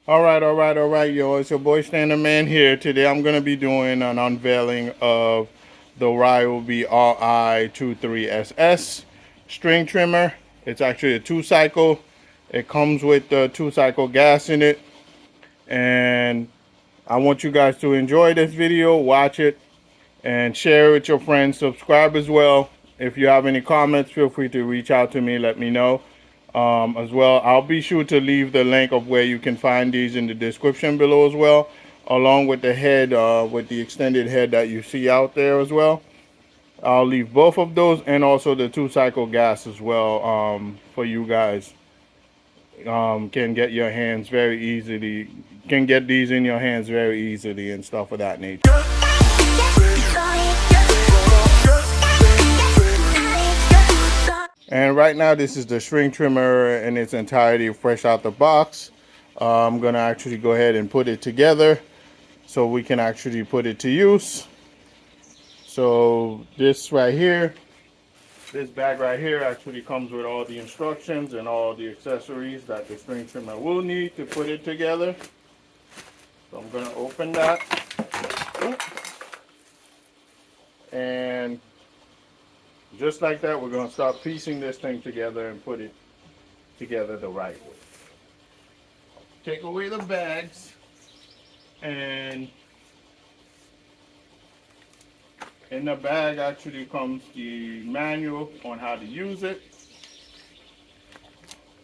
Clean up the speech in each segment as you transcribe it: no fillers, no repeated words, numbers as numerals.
All right, yo. It's your boy Standard Man here. Today I'm gonna be doing an unveiling of the Ryobi RI23SS string trimmer. It's actually a two-cycle. It comes with the two-cycle gas in it, and I want you guys to enjoy this video, watch it, and share it with your friends. Subscribe as well. If you have any comments, feel free to reach out to me. Let me know. As well, I'll be sure to leave the link of where you can find these in the description below as well, along with the head, with the extended head that you see out there as well. I'll leave both of those and also the two-cycle gas as well, for you guys. Can get your hands very easily, can get these in your hands very easily and stuff of that nature. And right now, this is the string trimmer in its entirety, fresh out the box. I'm gonna actually go ahead and put it together so we can actually put it to use. So this right here, this bag right here actually comes with all the instructions and all the accessories that the string trimmer will need to put it together. So I'm gonna open that. And just like that, we're gonna start piecing this thing together and put it together the right way. Take away the bags, and in the bag actually comes the manual on how to use it,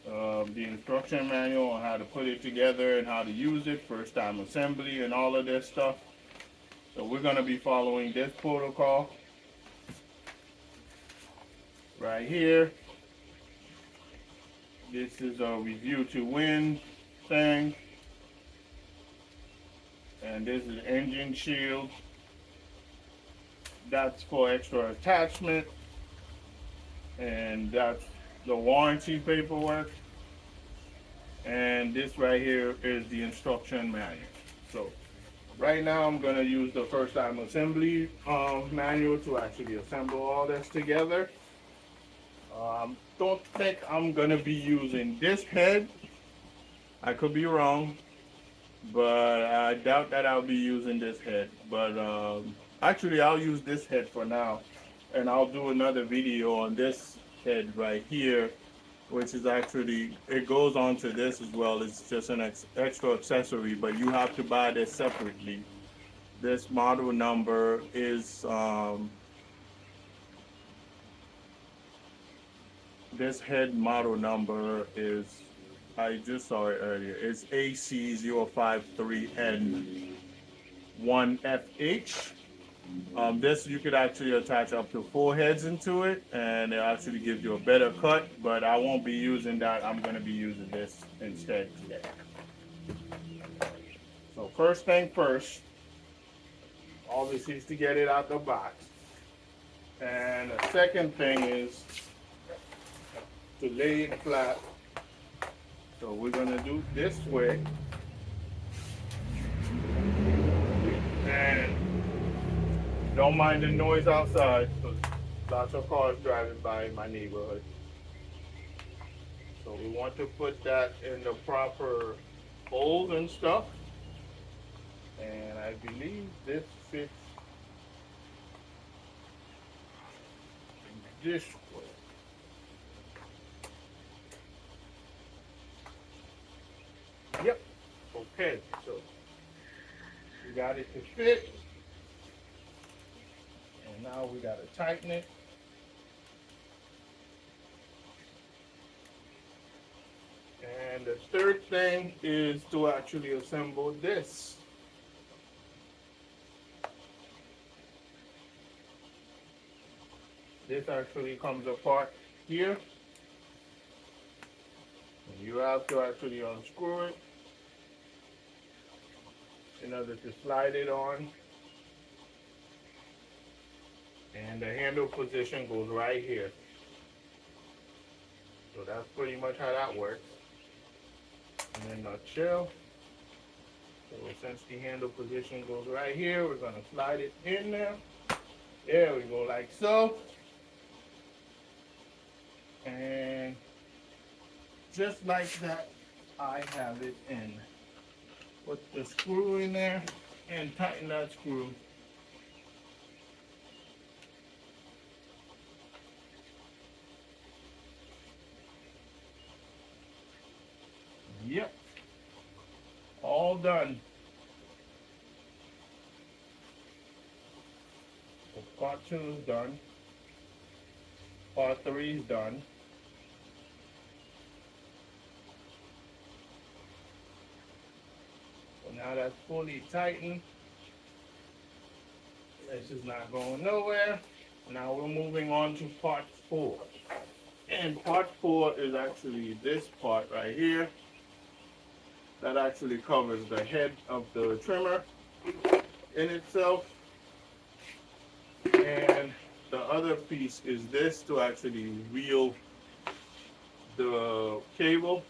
the instruction manual on how to put it together and how to use it, first time assembly and all of this stuff. So we're going to be following this protocol right here. This is a review to win thing, and this is engine shield. That's for extra attachment, and that's the warranty paperwork. And this right here is the instruction manual. So right now I'm going to use the first time assembly manual to actually assemble all this together. Don't think I'm going to be using this head. I could be wrong, but I doubt that I'll be using this head. But actually I'll use this head for now, and I'll do another video on this head right here, which is actually, it goes on to this as well. It's just an extra accessory, but you have to buy this separately. This model number is, this head model number is, I just saw it earlier, it's AC053N1FH. This you could actually attach up to 4 heads into it, and it actually gives you a better cut, but I won't be using that. I'm going to be using this instead today. So first thing first, obviously is to get it out the box. And the second thing is to lay it flat. So we're going to do this way. And don't mind the noise outside, because lots of cars driving by in my neighborhood. So we want to put that in the proper holes and stuff. And I believe this fits this way. Yep. Okay, so we got it to fit. And now we got to tighten it. And the third thing is to actually assemble this. This actually comes apart here. And you have to actually unscrew it in order to slide it on. And the handle position goes right here. So that's pretty much how that works in a nutshell. So since the handle position goes right here, we're going to slide it in there. There we go, like so. And just like that, I have it in. Put the screw in there and tighten that screw. Yep, all done. So part 2 is done. Part 3 is done. So now that's fully tightened. This is not going nowhere. Now we're moving on to part 4. And part 4 is actually this part right here. That actually covers the head of the trimmer in itself. And the other piece is this to actually reel the cable,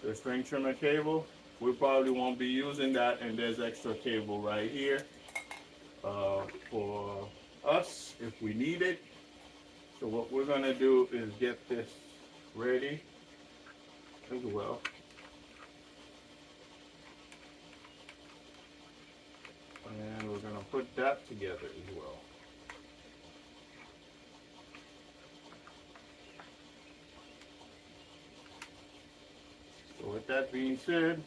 the string trimmer cable. We probably won't be using that, and there's extra cable right here for us if we need it. So what we're gonna do is get this ready as well. And we're gonna put that together as well. So with that being said,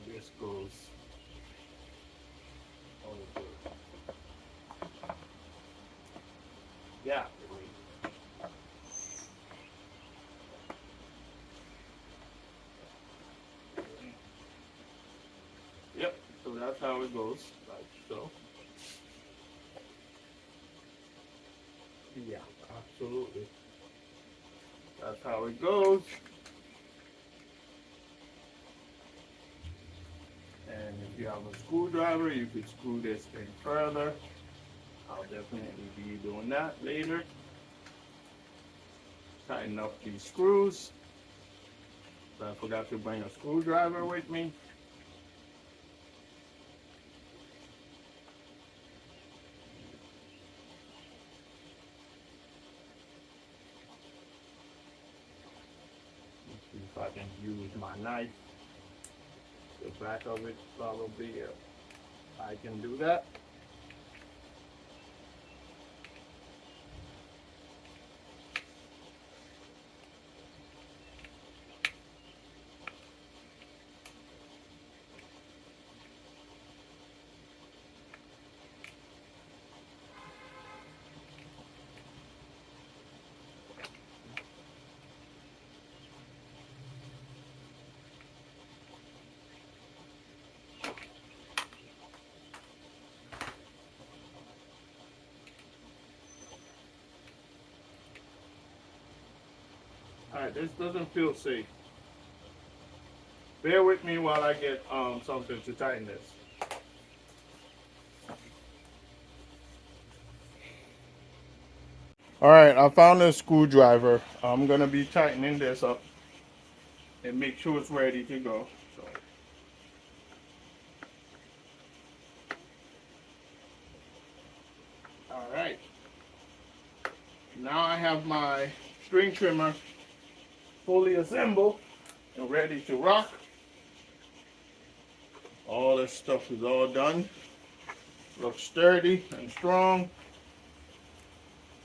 this goes over. Yeah. Yep, so that's how it goes, like so. Yeah, absolutely. That's how it goes. And if you have a screwdriver, you could screw this in further. I'll definitely be doing that later. Tighten up these screws. So I forgot to bring a screwdriver with me. Let's see if I can use my knife. The back of it probably, I can do that. Alright, this doesn't feel safe. Bear with me while I get something to tighten this. Alright, I found a screwdriver. I'm going to be tightening this up and make sure it's ready to go. So. Alright. Now I have my string trimmer fully assembled and ready to rock. All this stuff is all done. Looks sturdy and strong.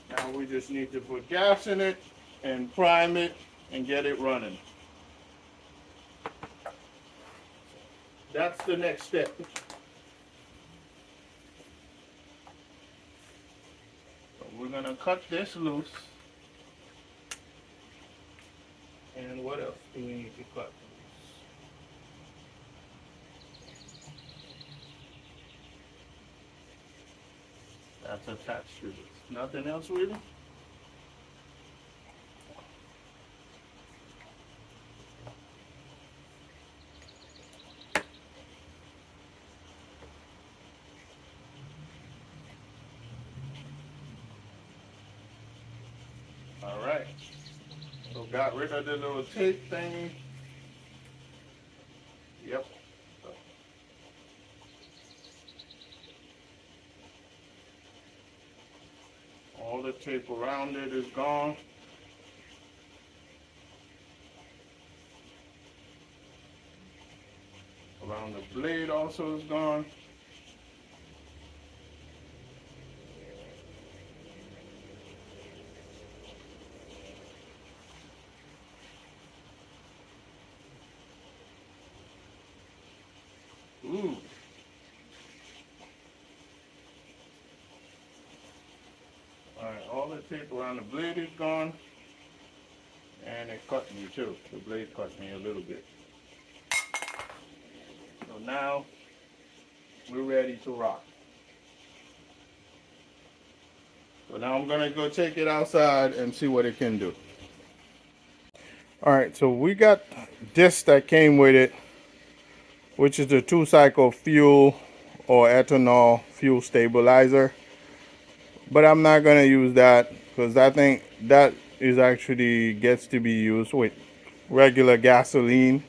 Now we just need to put gas in it and prime it and get it running. That's the next step. So we're gonna cut this loose. And what else do we need to cut loose? That's attached to this. Nothing else really? Alright. So got rid of the little tape thingy. Yep. All the tape around it is gone. Around the blade also is gone. Ooh. Alright, all the tape around the blade is gone. And it cut me too. The blade cut me a little bit. So now we're ready to rock. So now I'm gonna go take it outside and see what it can do. Alright, so we got this that came with it, which is the 2-cycle fuel or ethanol fuel stabilizer. But I'm not gonna use that because I think that is actually gets to be used with regular gasoline,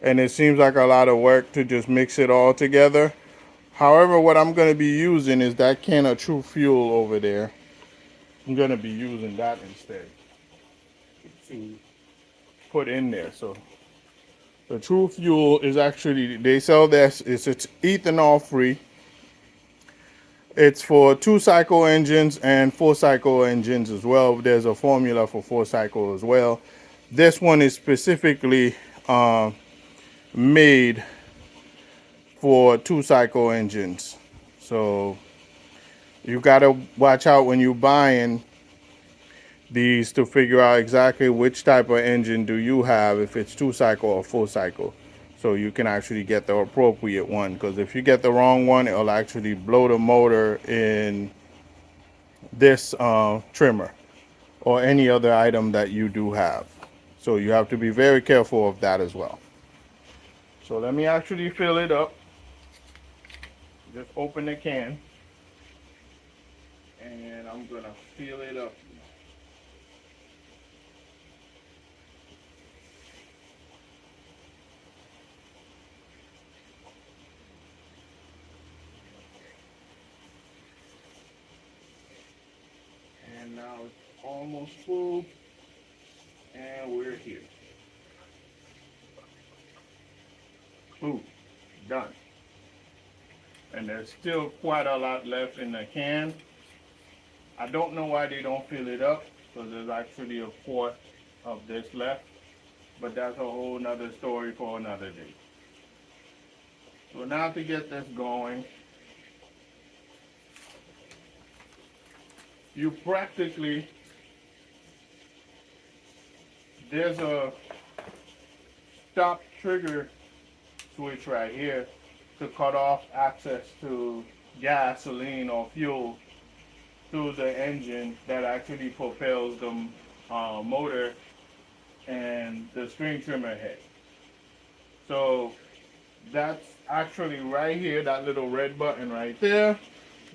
and it seems like a lot of work to just mix it all together. However, what I'm gonna be using is that can of True Fuel over there. I'm gonna be using that instead to put in there. So the True Fuel is actually, they sell this, it's ethanol free. It's for 2-cycle engines and 4-cycle engines as well. There's a formula for 4-cycle as well. This one is specifically made for 2-cycle engines. So you gotta watch out when you're buying these to figure out exactly which type of engine do you have, if it's 2-cycle or 4-cycle, so you can actually get the appropriate one. Because if you get the wrong one, it'll actually blow the motor in this trimmer or any other item that you do have. So you have to be very careful of that as well. So let me actually fill it up. Just open the can and I'm gonna fill it up. And now it's almost full, and we're here. Ooh, done. And there's still quite a lot left in the can. I don't know why they don't fill it up, because there's actually a quart of this left, but that's a whole nother story for another day. So now to get this going, you practically, there's a stop trigger switch right here to cut off access to gasoline or fuel to the engine that actually propels the motor and the string trimmer head. So that's actually right here, that little red button right there.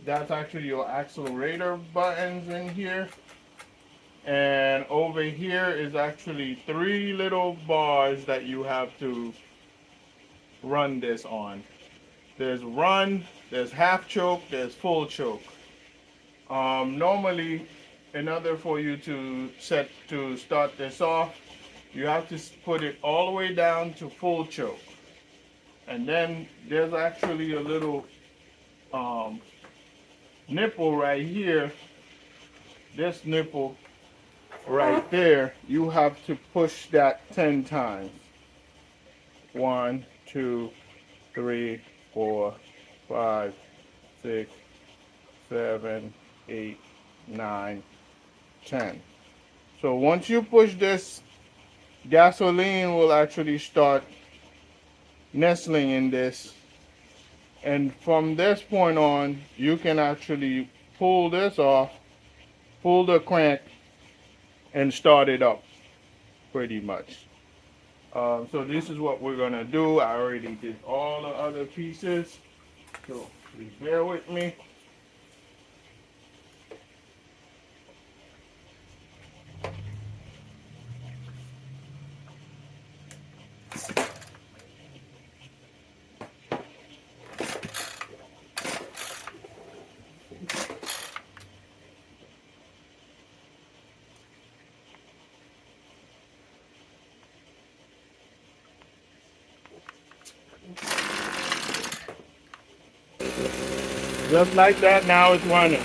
That's actually your accelerator buttons in here. And over here is actually 3 little bars that you have to run this on. There's run, there's half choke, there's full choke. Normally, in order for you to start this off, you have to put it all the way down to full choke. And then there's actually a little nipple right here. This nipple right there, you have to push that 10 times. 1, 2, 3, 4, 5, 6, 7, 8, 9, 10. So once you push this, gasoline will actually start nestling in this. And from this point on, you can actually pull this off, pull the crank, and start it up pretty much. So this is what we're gonna do. I already did all the other pieces, so please bear with me. Just like that, now it's running.